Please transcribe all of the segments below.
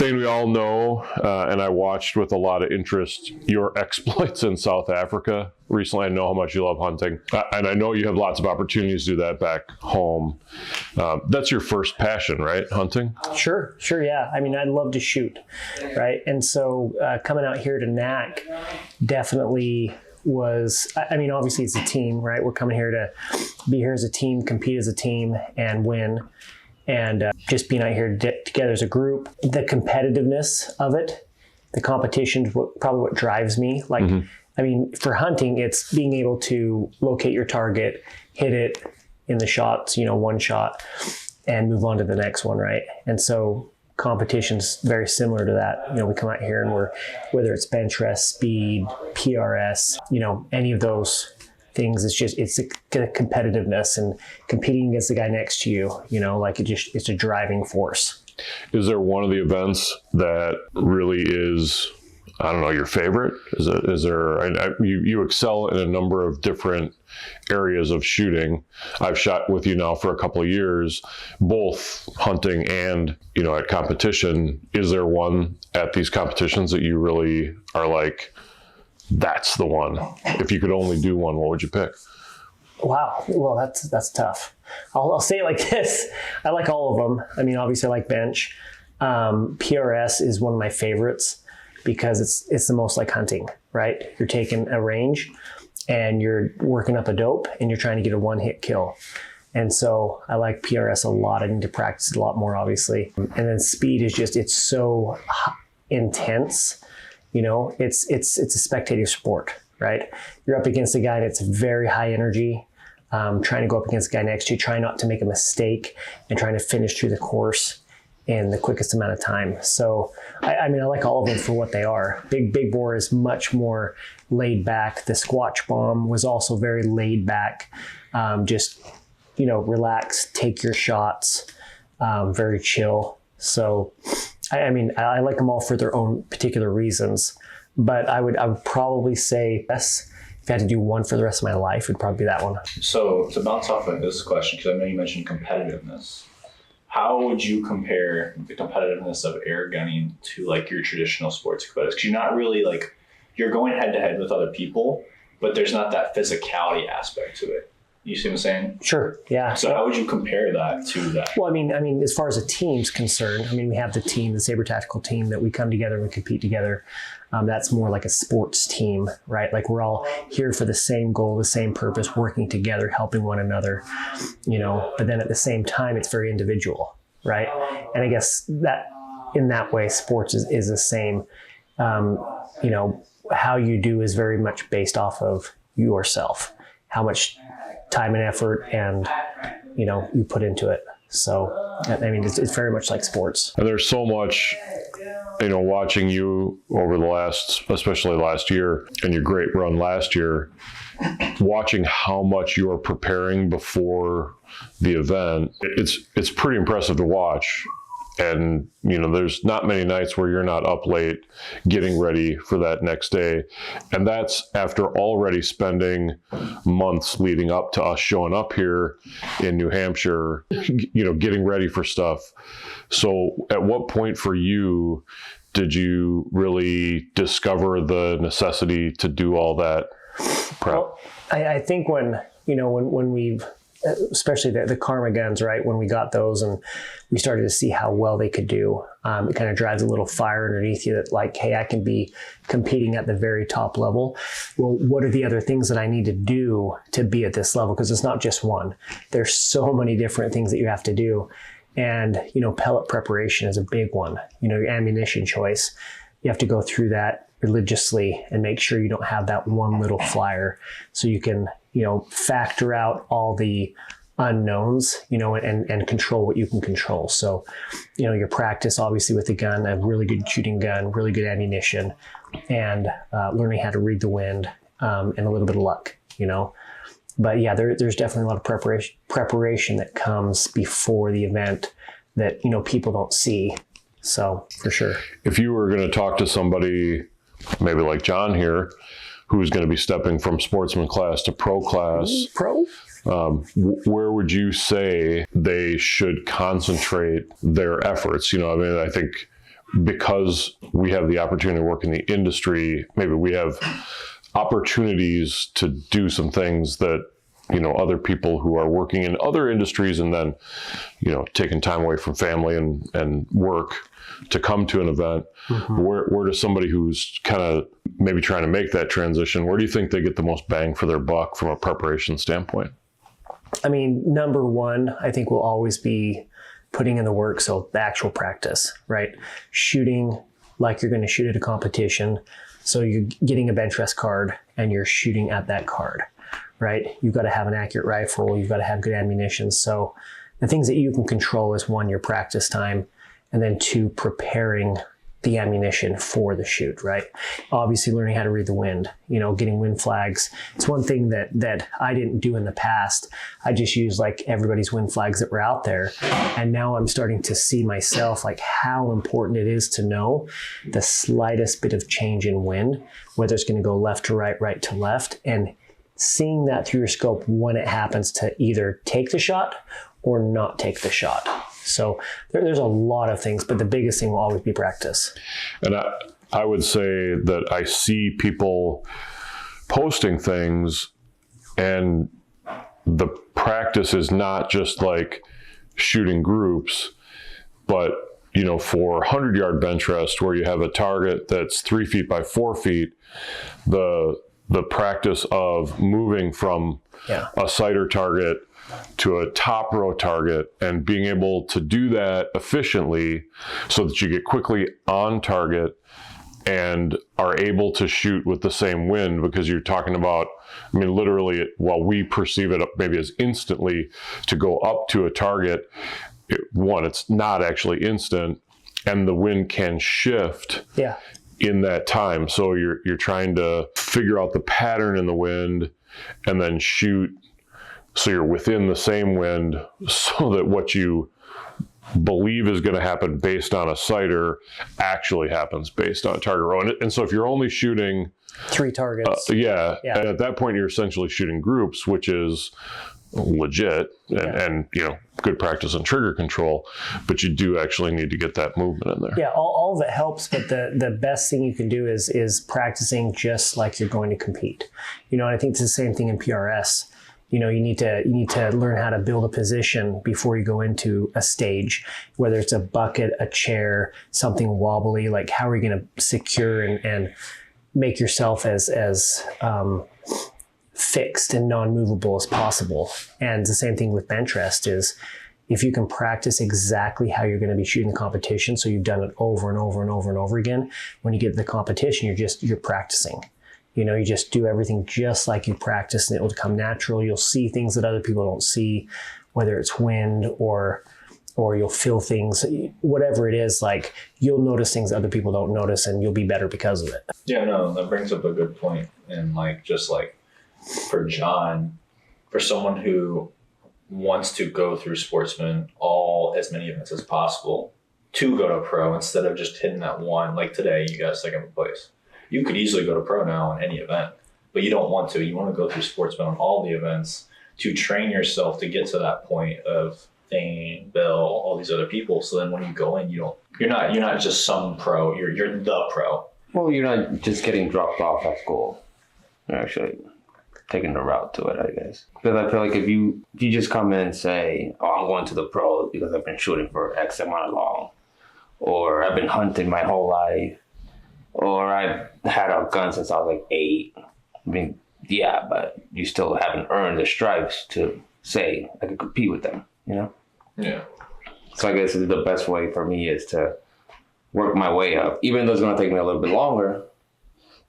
Thayne, we all know, and I watched with a lot of interest your exploits in South Africa recently. I know how much you love hunting, and I know you have lots of opportunities to do that back home. That's your first passion, right? Hunting? Sure, yeah. I mean, I love to shoot, right? And so coming out here to NAC definitely was, I mean, obviously it's a team, right? We're coming here to be here as a team, compete as a team, and win. And just being out here together as a group, the competitiveness of it, the competition is probably what drives me. Like, I mean, for hunting, it's being able to locate your target, hit it in the shots, one shot, and move on to the next one, right? And so competition's very similar to that. We come out here and whether it's bench rest, speed, PRS, any of those things, it's a competitiveness and competing against the guy next to you, like it's a driving force. Is there one of the events that really is, I don't know, your favorite? Is there, you excel in a number of different areas of shooting. I've shot with you now for a couple of years, both hunting and, at competition. Is there one at these competitions that you really are like, that's the one? If you could only do one, what would you pick? Wow. Well, that's tough. I'll say it like this. I like all of them. I mean, obviously I like bench. PRS is one of my favorites because it's the most like hunting, right? You're taking a range and you're working up a dope and you're trying to get a one-hit kill. And so I like PRS a lot. I need to practice it a lot more, obviously. And then speed is it's so intense. It's a spectative sport, right? You're up against a guy and it's very high energy. Trying to go up against the guy next to you, trying not to make a mistake and trying to finish through the course in the quickest amount of time. So, I mean, I like all of them for what they are. Big bore is much more laid back. The Squatch Bomb was also very laid back. Just, relax, take your shots, very chill. So, I mean, I like them all for their own particular reasons, but I would probably say yes. If I had to do one for the rest of my life, it would probably be that one. So to bounce off of this question, because I know you mentioned competitiveness, how would you compare the competitiveness of air gunning to like your traditional sports competitors? Because you're not really like, you're going head to head with other people, but there's not that physicality aspect to it. You see what I'm saying? Sure, yeah. So how would you compare that to that? Well, I mean, as far as a team's concerned, we have the team, the Saber Tactical team that we come together and we compete together. That's more like a sports team, right? Like we're all here for the same goal, the same purpose, working together, helping one another, but then at the same time, it's very individual, right? And I guess that in that way, sports is the same. How you do is very much based off of yourself, how much time and effort and, you put into it. So, I mean, it's very much like sports. And there's so much, watching you over especially last year and your great run last year, watching how much you're preparing before the event, it's pretty impressive to watch. And, there's not many nights where you're not up late getting ready for that next day. And that's after already spending months leading up to us showing up here in New Hampshire, getting ready for stuff. So at what point for you did you really discover the necessity to do all that prep? Well, I think when we've, especially the Karma guns, right? When we got those and we started to see how well they could do, it kind of drives a little fire underneath you that like, hey, I can be competing at the very top level. Well, what are the other things that I need to do to be at this level? Because it's not just one. There's so many different things that you have to do. And, pellet preparation is a big one. Your ammunition choice, you have to go through that religiously and make sure you don't have that one little flyer so you can, factor out all the unknowns, and control what you can control. So, your practice obviously with the gun, a really good shooting gun, really good ammunition, and learning how to read the wind, and a little bit of luck, But yeah, there's definitely a lot of preparation that comes before the event that, people don't see. So for sure. If you were going to talk to somebody, maybe like John here, who's going to be stepping from sportsman class to pro class, where would you say they should concentrate their efforts? I think because we have the opportunity to work in the industry, maybe we have opportunities to do some things that, other people who are working in other industries and then, taking time away from family and work to come to an event. Where does somebody who's kind of maybe trying to make that transition, where do you think they get the most bang for their buck from a preparation standpoint? I mean, number one, I think will always be putting in the work. So the actual practice, right? Shooting like you're going to shoot at a competition. So you're getting a bench rest card and you're shooting at that card, right? You've got to have an accurate rifle. You've got to have good ammunition. So the things that you can control is, one, your practice time, and then two, preparing the ammunition for the shoot, right? Obviously learning how to read the wind, getting wind flags. It's one thing that I didn't do in the past. I just used like everybody's wind flags that were out there. And now I'm starting to see myself like how important it is to know the slightest bit of change in wind, whether it's going to go left to right, right to left, and seeing that through your scope when it happens to either take the shot or not take the shot. So there's a lot of things, but the biggest thing will always be practice. And I would say that I see people posting things, and the practice is not just like shooting groups, but for 100-yard bench rest where you have a target that's 3 feet by 4 feet, the practice of moving from a sighter target to a top row target and being able to do that efficiently so that you get quickly on target and are able to shoot with the same wind, because you're talking about, literally, while we perceive it maybe as instantly to go up to a target, it's not actually instant, and the wind can shift in that time. So you're trying to figure out the pattern in the wind and then shoot so you're within the same wind, so that what you believe is going to happen based on a sighter actually happens based on a target row. And so if you're only shooting 3 targets, and at that point you're essentially shooting groups, which is legit and good practice and trigger control, but you do actually need to get that movement in there. Yeah, all of it helps, but the best thing you can do is practicing just like you're going to compete. And I think it's the same thing in PRS. You need to learn how to build a position before you go into a stage, whether it's a bucket, a chair, something wobbly. Like, how are you going to secure and make yourself as fixed and non-movable as possible? And the same thing with bench rest is, if you can practice exactly how you're going to be shooting the competition, so you've done it over and over and over and over again, when you get to the competition, you're practicing. You just do everything just like you practice, and it will come natural. You'll see things that other people don't see, whether it's wind or you'll feel things, whatever it is, like you'll notice things other people don't notice, and you'll be better because of it. Yeah, no, that brings up a good point. And just for John, for someone who wants to go through Sportsman, as many events as possible, to go to pro instead of just hitting that one, like today, you got second place. You could easily go to pro now on any event, but you don't want to. You want to go through Sportsman on all the events to train yourself to get to that point of Thayne, Bill, all these other people. So then when you go in, you're not just some pro. You're the pro. Well, you're not just getting dropped off at school. You're actually taking the route to it, I guess. Because I feel like if you just come in and say, "Oh, I'm going to the pros because I've been shooting for X amount of long," or "I've been hunting my whole life," or "I've had a gun since I was like 8. Yeah, but you still haven't earned the stripes to say I could compete with them, Yeah. So I guess the best way for me is to work my way up, even though it's going to take me a little bit longer,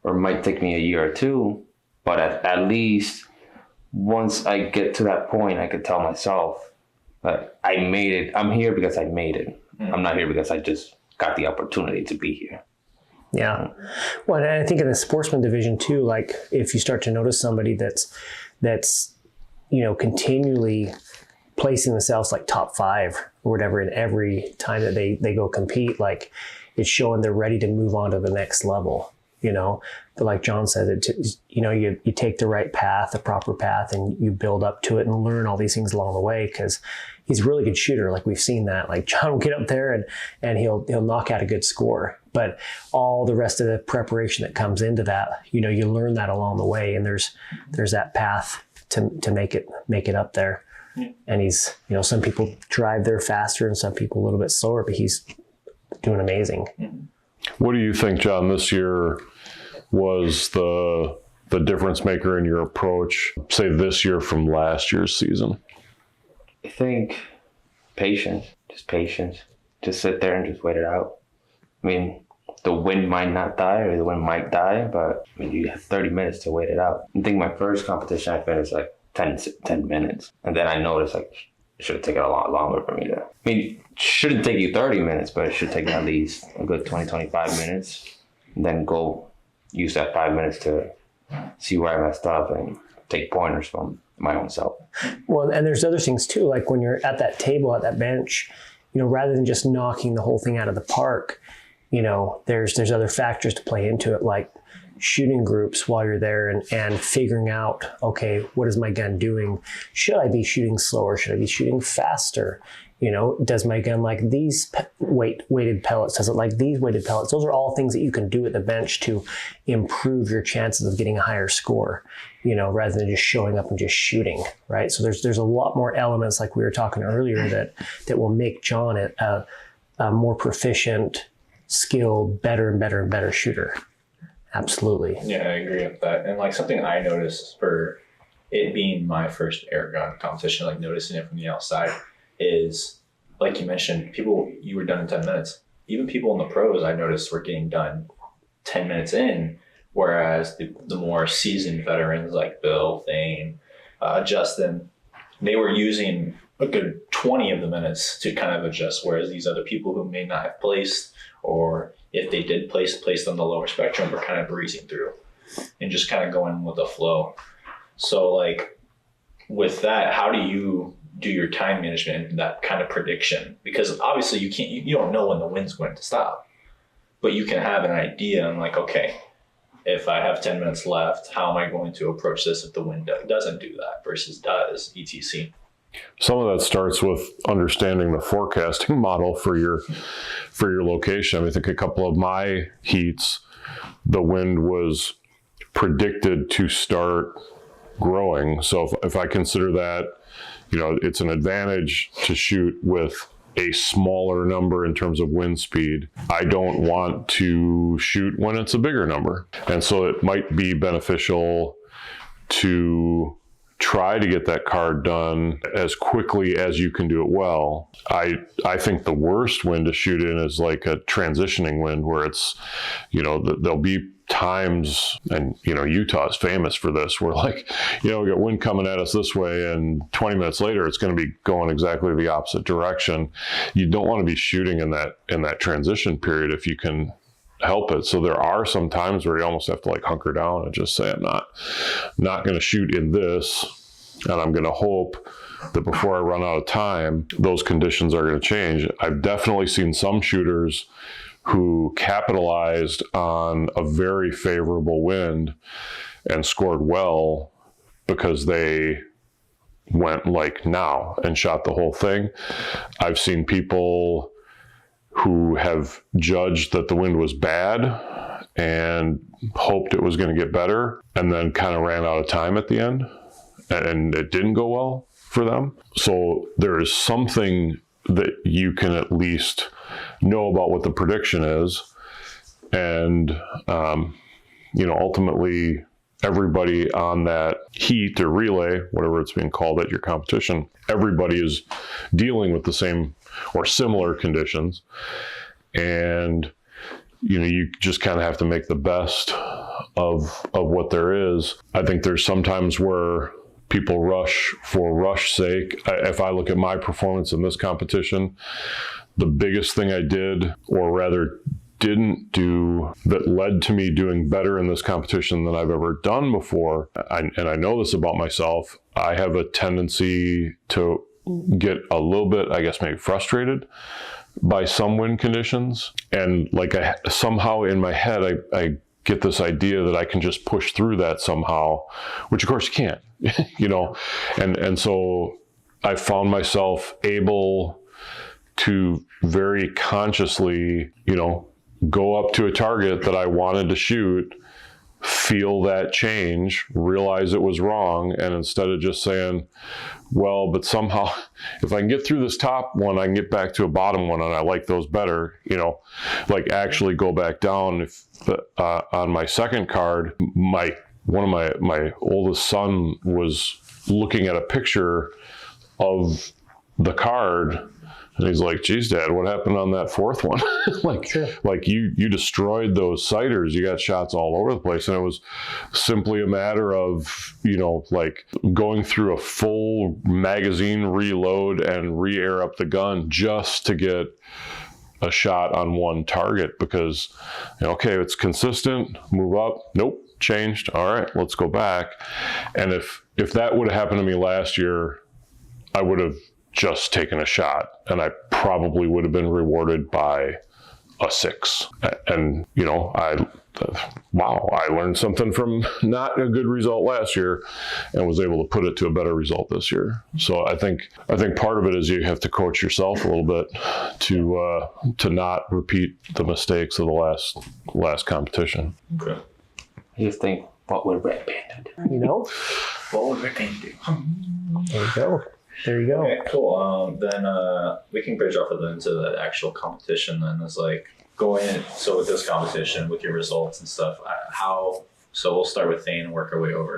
or it might take me a year or two. But at least once I get to that point, I could tell myself that I made it. I'm here because I made it. I'm not here because I just got the opportunity to be here. Yeah. Well, and I think in the sportsman division too, like if you start to notice somebody that's continually placing themselves like top 5 or whatever in every time that they go compete, like it's showing they're ready to move on to the next level. But like John said, you take the right path, the proper path, and you build up to it and learn all these things along the way. Because, he's a really good shooter. Like we've seen that. Like John will get up there and he'll knock out a good score. But all the rest of the preparation that comes into that, you learn that along the way, and there's that path to make it up there. Yeah. And he's, some people drive there faster and some people a little bit slower, but he's doing amazing. What do you think, John, this year was the difference maker in your approach, say this year from last year's season? I think patience. Just sit there and just wait it out. I mean, the wind might not die or the wind might die, but you have 30 minutes to wait it out. I think my first competition I finished 10 minutes. And then I noticed it should have taken a lot longer for me to. It shouldn't take you 30 minutes, but it should take at least a good 20, 25 minutes. And then go use that 5 minutes to see where I messed up and take pointers from my own self. Well, and there's other things too, like when you're at that table, at that bench, rather than just knocking the whole thing out of the park, there's other factors to play into it, like shooting groups while you're there and figuring out, okay, what is my gun doing? Should I be shooting slower? Should I be shooting faster? Does my gun like these weighted pellets? Does it like these weighted pellets? Those are all things that you can do at the bench to improve your chances of getting a higher score, rather than just showing up and just shooting, right? So there's a lot more elements, like we were talking earlier, that will make John a more proficient, skilled, better and better shooter. Absolutely. Yeah, I agree with that. And like something I noticed for it being my first Airgun competition, like noticing it from the outside, is like you mentioned, you were done in 10 minutes. Even people in the pros I noticed were getting done 10 minutes in, whereas the more seasoned veterans like Bill, Thayne, Justin, they were using a good 20 of the minutes to kind of adjust, whereas these other people who may not have placed, or if they did placed on the lower spectrum, were kind of breezing through and just kind of going with the flow. So like with that, how do you do your time management and that kind of prediction? Because obviously you don't know when the wind's going to stop, but you can have an idea and like, okay, if I have 10 minutes left, how am I going to approach this if the wind doesn't do that versus does, etc. Some of that starts with understanding the forecasting model for your location. I think a couple of my heats, the wind was predicted to start growing. So if I consider that, it's an advantage to shoot with a smaller number in terms of wind speed. I don't want to shoot when it's a bigger number. And so it might be beneficial to try to get that card done as quickly as you can do it well. I think the worst wind to shoot in is like a transitioning wind where it's, there'll be times, and Utah is famous for this, where like, we got wind coming at us this way and 20 minutes later it's going to be going exactly the opposite direction. You don't want to be shooting in that transition period if you can help it. So there are some times where you almost have to like hunker down and just say, I'm not going to shoot in this, and I'm going to hope that before I run out of time, those conditions are going to change. I've definitely seen some shooters who capitalized on a very favorable wind and scored well because they went like now and shot the whole thing. I've seen people who have judged that the wind was bad and hoped it was going to get better and then kind of ran out of time at the end, and it didn't go well for them. So there is something that you can at least know about what the prediction is. And, ultimately everybody on that heat or relay, whatever it's being called at your competition, everybody is dealing with the same or similar conditions. And, you just kind of have to make the best of what there is. I think there's sometimes where people rush for rush sake. If I look at my performance in this competition, the biggest thing I did, or rather didn't do, that led to me doing better in this competition than I've ever done before, and I know this about myself, I have a tendency to get a little bit, I guess, maybe frustrated by some wind conditions. And like somehow in my head, I get this idea that I can just push through that somehow, which of course you can't, and so I found myself able to very consciously, go up to a target that I wanted to shoot, feel that change, realize it was wrong, and instead of just saying, well, but somehow if I can get through this top one, I can get back to a bottom one, and I like those better, actually go back down. If on my second card, one of my oldest son was looking at a picture of the card, and he's like, geez, Dad, what happened on that fourth one? Like you destroyed those sighters. You got shots all over the place. And it was simply a matter of, going through a full magazine reload and re-air up the gun just to get a shot on one target because, okay, it's consistent, move up. Nope, changed. All right, let's go back. And if that would have happened to me last year, I would have just taken a shot, and I probably would have been rewarded by a 6. And I learned something from not a good result last year, and was able to put it to a better result this year. So I think part of it is you have to coach yourself a little bit to not repeat the mistakes of the last competition. Okay. You think, what would Red Band do? What would Red Band do? There you go. Okay, cool. Then we can bridge off of that into the actual competition. Then it's like going in. So with this competition, with your results and stuff, so we'll start with Thayne and work our way over.